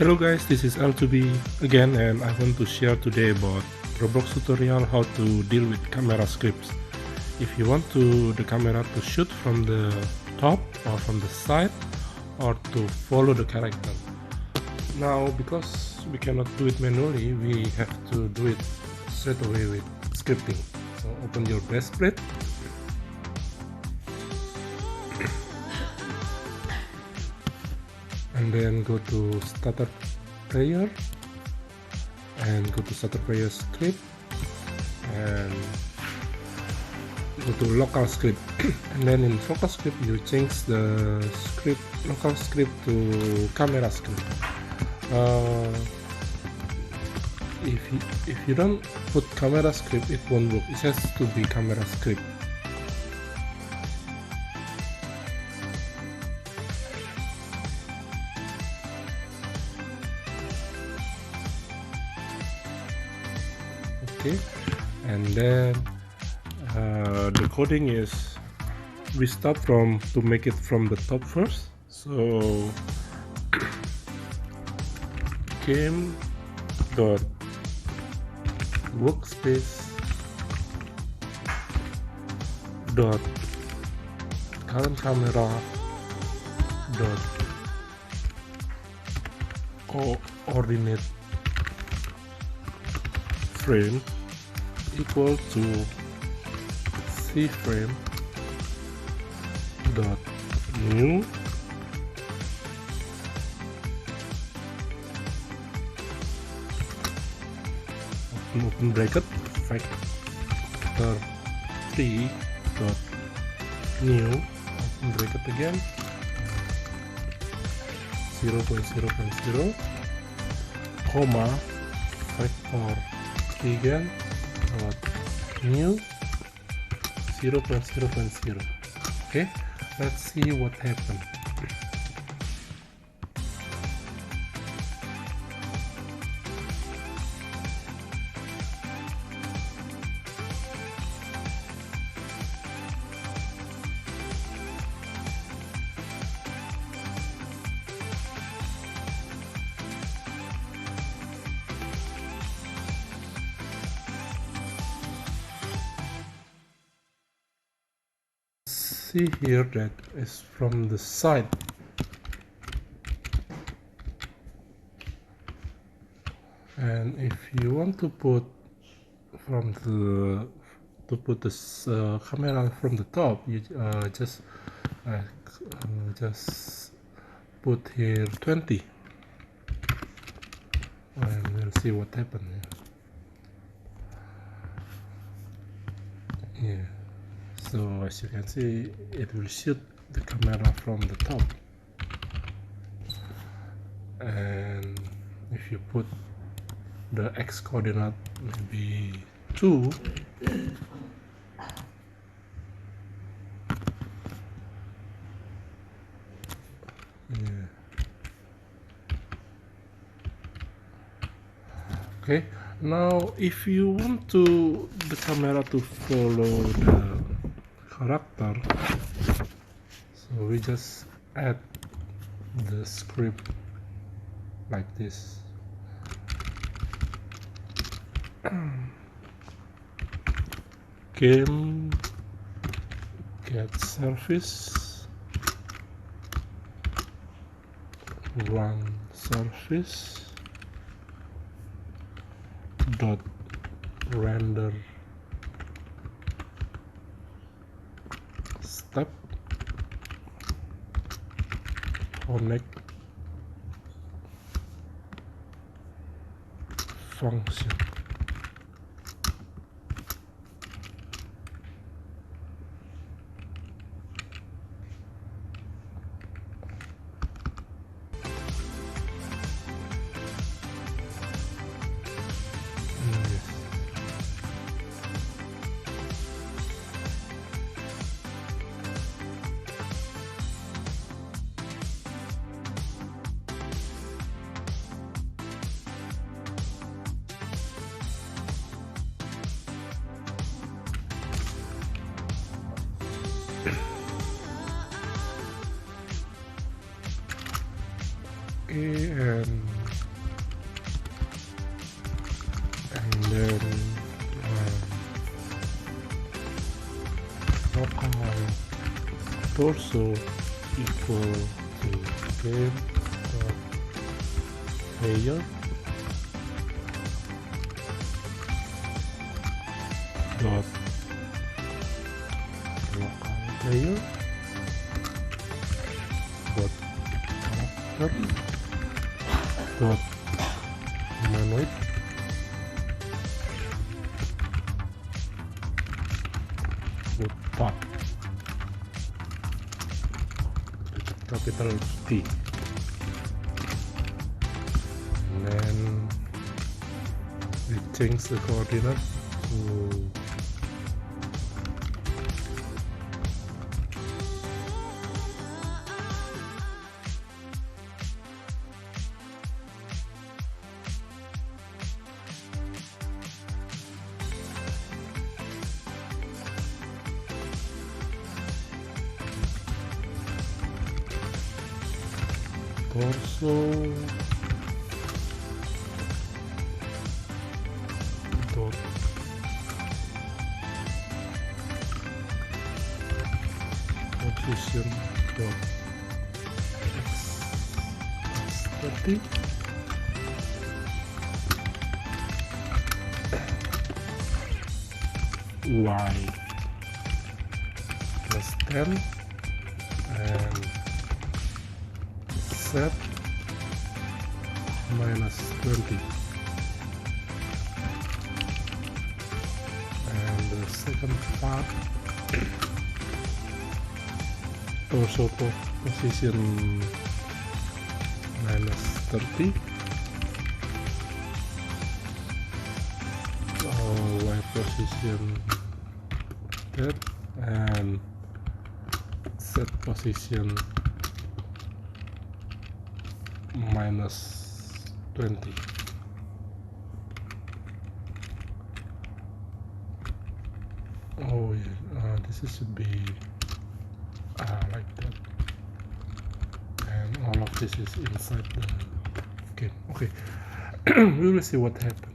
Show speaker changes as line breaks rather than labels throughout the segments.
Hello guys, this is L2B again, and I want to share today about Roblox tutorial how to deal with camera scripts. If you want the camera to shoot from the top or from the side or to follow the character. Now because we cannot do it manually, we have to do it straight away with scripting. So open your base plate. And then go to starter player and go to starter player script and go to local script. And then in local script you change the script local script to camera script. If you don't put camera script, it won't work. It has to be camera script. Okay, and then the coding is we start from to make it from the top first. So game dot workspace dot current camera dot coordinate frame equal to CFrame.new open bracket factor 3.new open bracket again 0.0.0 comma factor again new 0.0.0. Okay, let's see what happened. See here that is from the side, and if you want to put from the camera from the top, you just put here 20 and we'll see what happens here. Yeah. So as you can see, it will shoot the camera from the top, and if you put the X coordinate maybe 2, yeah. Okay, now if you want the camera to follow the character, so we just add the script like this. Game GetService RunService dot RenderStepped connect function. Okay, and torso equal to game layer dot local layer dot character dot humanoid with top capital T, and then we change the coordinate to torso dot position dot x30 y plus 10 and z minus 20, and the second part torso.Position minus 30, y position that, and z position minus 20. Oh yeah, this should be like that, and all of this is inside the game. Okay, we will see what happens.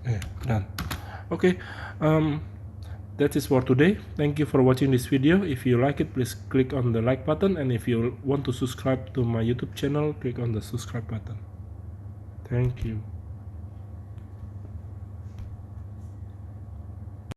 Yeah, done. Okay, that is for today. Thank you for watching this video. If you like it, please click on the like button, and if you want to subscribe to my YouTube channel, click on the subscribe button. Thank you.